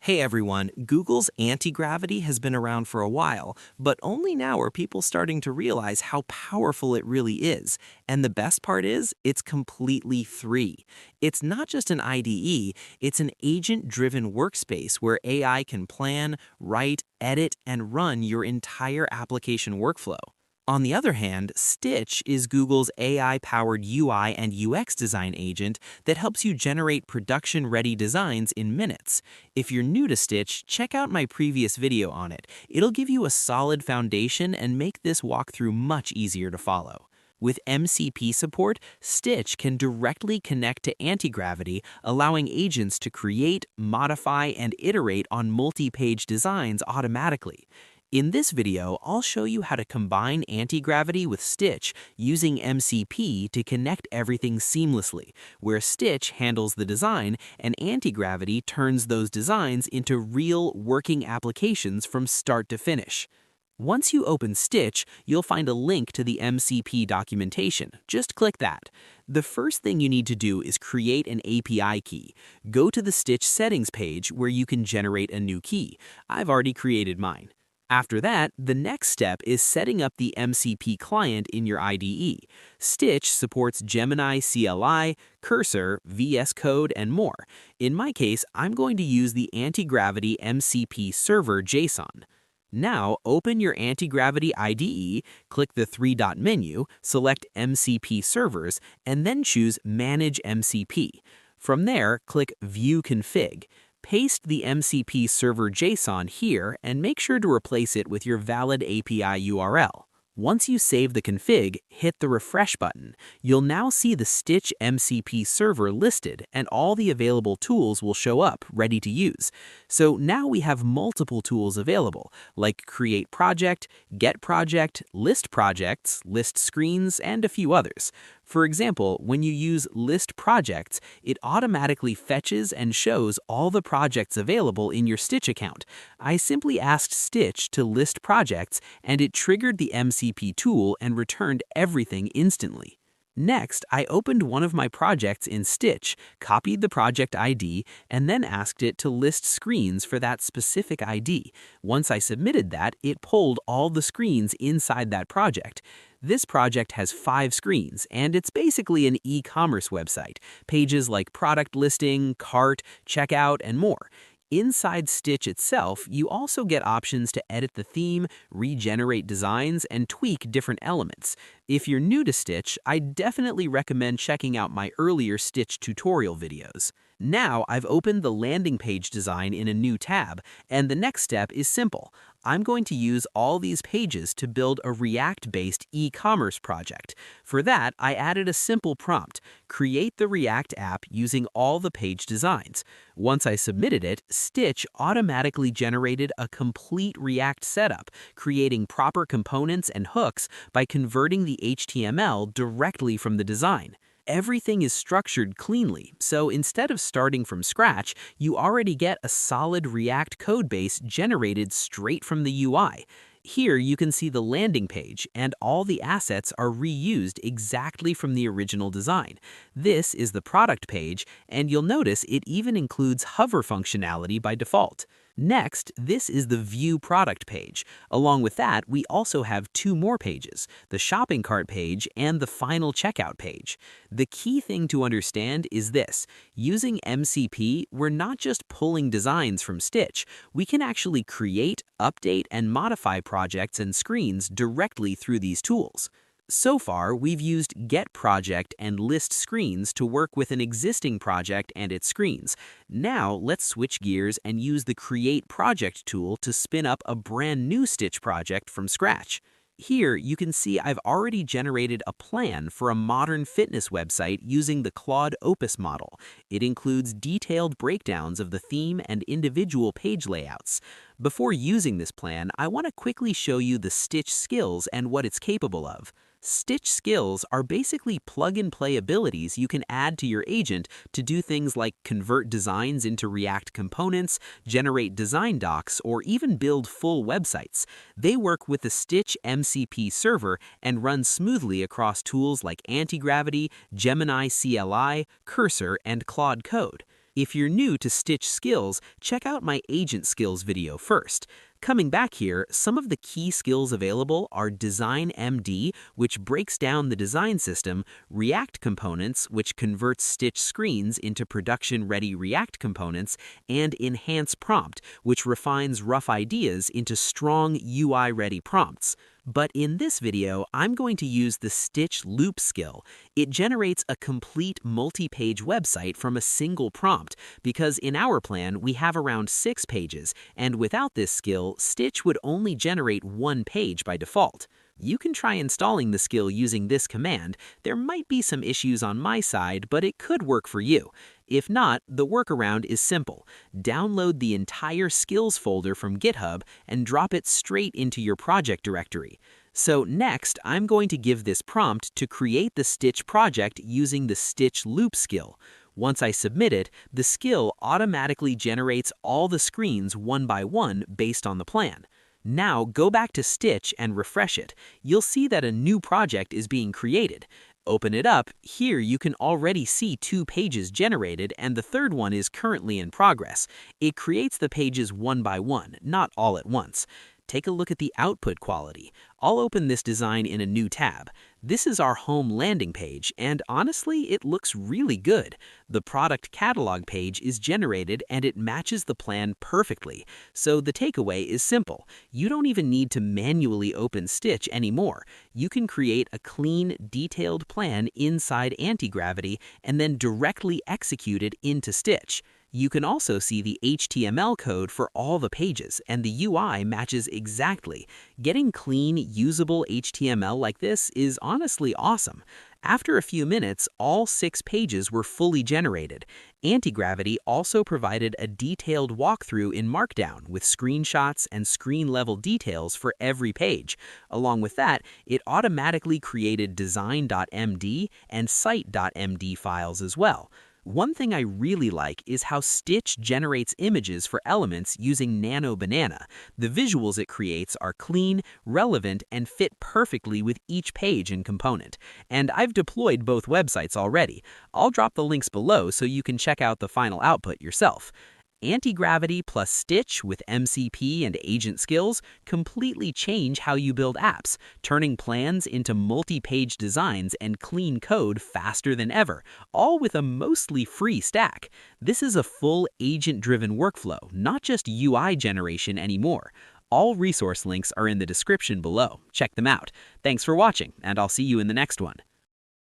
Hey everyone, Google's Antigravity has been around for a while, but only now are people starting to realize how powerful it really is. And the best part is, it's completely free. It's not just an IDE, it's an agent-driven workspace where AI can plan, write, edit, and run your entire application workflow. On the other hand, Stitch is Google's AI-powered UI and UX design agent that helps you generate production-ready designs in minutes. If you're new to Stitch, check out my previous video on it. It'll give you a solid foundation and make this walkthrough much easier to follow. With MCP support, Stitch can directly connect to Antigravity, allowing agents to create, modify, and iterate on multi-page designs automatically. In this video, I'll show you how to combine Antigravity with Stitch using MCP to connect everything seamlessly, where Stitch handles the design and Antigravity turns those designs into real working applications from start to finish. Once you open Stitch, you'll find a link to the MCP documentation. Just click that. The first thing you need to do is create an API key. Go to the Stitch settings page where you can generate a new key. I've already created mine. After that, the next step is setting up the MCP client in your IDE. Stitch supports Gemini CLI, Cursor, VS Code, and more. In my case, I'm going to use the Antigravity MCP server JSON. Now, open your Antigravity IDE, click the three-dot menu, select MCP servers, and then choose Manage MCP. From there, click View Config. Paste the MCP server JSON here and make sure to replace it with your valid API URL. Once you save the config, hit the refresh button. You'll now see the Stitch MCP server listed and all the available tools will show up ready to use. So now we have multiple tools available, like Create Project, Get Project, List Projects, List Screens, and a few others. For example, when you use List Projects, it automatically fetches and shows all the projects available in your Stitch account. I simply asked Stitch to list projects, and it triggered the MCP tool and returned everything instantly. Next, I opened one of my projects in Stitch, copied the project ID, and then asked it to list screens for that specific ID. Once I submitted that, it pulled all the screens inside that project. This project has 5 screens, and it's basically an e-commerce website. Pages like product listing, cart, checkout, and more. Inside Stitch itself, you also get options to edit the theme, regenerate designs, and tweak different elements. If you're new to Stitch, I definitely recommend checking out my earlier Stitch tutorial videos. Now I've opened the landing page design in a new tab, and the next step is simple. I'm going to use all these pages to build a React-based e-commerce project. For that, I added a simple prompt: create the React app using all the page designs. Once I submitted it, Stitch automatically generated a complete React setup, creating proper components and hooks by converting the HTML directly from the design. Everything is structured cleanly, so instead of starting from scratch, you already get a solid React codebase generated straight from the UI. Here you can see the landing page, and all the assets are reused exactly from the original design. This is the product page, and you'll notice it even includes hover functionality by default. Next, this is the View Product page. Along with that, we also have 2 more pages, the shopping cart page and the final checkout page. The key thing to understand is this: using MCP, we're not just pulling designs from Stitch. We can actually create, update, and modify projects and screens directly through these tools. So far, we've used Get Project and List Screens to work with an existing project and its screens. Now, let's switch gears and use the Create Project tool to spin up a brand new Stitch project from scratch. Here, you can see I've already generated a plan for a modern fitness website using the Claude Opus model. It includes detailed breakdowns of the theme and individual page layouts. Before using this plan, I want to quickly show you the Stitch skills and what it's capable of. Stitch skills are basically plug-and-play abilities you can add to your agent to do things like convert designs into React components, generate design docs, or even build full websites. They work with the Stitch MCP server and run smoothly across tools like Antigravity, Gemini CLI, Cursor, and Claude Code. If you're new to Stitch skills, check out my agent skills video first. Coming back here, some of the key skills available are Design MD, which breaks down the design system, React Components, which converts Stitch screens into production-ready React components, and Enhance Prompt, which refines rough ideas into strong UI-ready prompts. But in this video, I'm going to use the Stitch Loop skill. It generates a complete multi-page website from a single prompt, because in our plan, we have around 6 pages, and without this skill, Stitch would only generate 1 page by default. You can try installing the skill using this command. There might be some issues on my side, but it could work for you. If not, the workaround is simple. Download the entire skills folder from GitHub and drop it straight into your project directory. So next, I'm going to give this prompt to create the Stitch project using the Stitch Loop skill. Once I submit it, the skill automatically generates all the screens one by one based on the plan. Now go back to Stitch and refresh it. You'll see that a new project is being created. Open it up. Here you can already see 2 pages generated, and the third one is currently in progress. It creates the pages one by one, not all at once. Take a look at the output quality. I'll open this design in a new tab. This is our home landing page, and honestly, it looks really good. The product catalog page is generated and it matches the plan perfectly. So the takeaway is simple. You don't even need to manually open Stitch anymore. You can create a clean, detailed plan inside Antigravity and then directly execute it into Stitch. You can also see the HTML code for all the pages, and the UI matches exactly. Getting clean, usable HTML like this is honestly awesome. After a few minutes, all 6 pages were fully generated. Antigravity also provided a detailed walkthrough in Markdown with screenshots and screen-level details for every page. Along with that, it automatically created design.md and site.md files as well. One thing I really like is how Stitch generates images for elements using Nano Banana. The visuals it creates are clean, relevant, and fit perfectly with each page and component. And I've deployed both websites already. I'll drop the links below so you can check out the final output yourself. Antigravity plus Stitch with MCP and agent skills completely change how you build apps, turning plans into multi-page designs and clean code faster than ever, all with a mostly free stack. This is a full agent-driven workflow, not just UI generation anymore. All resource links are in the description below. Check them out. Thanks for watching, and I'll see you in the next one.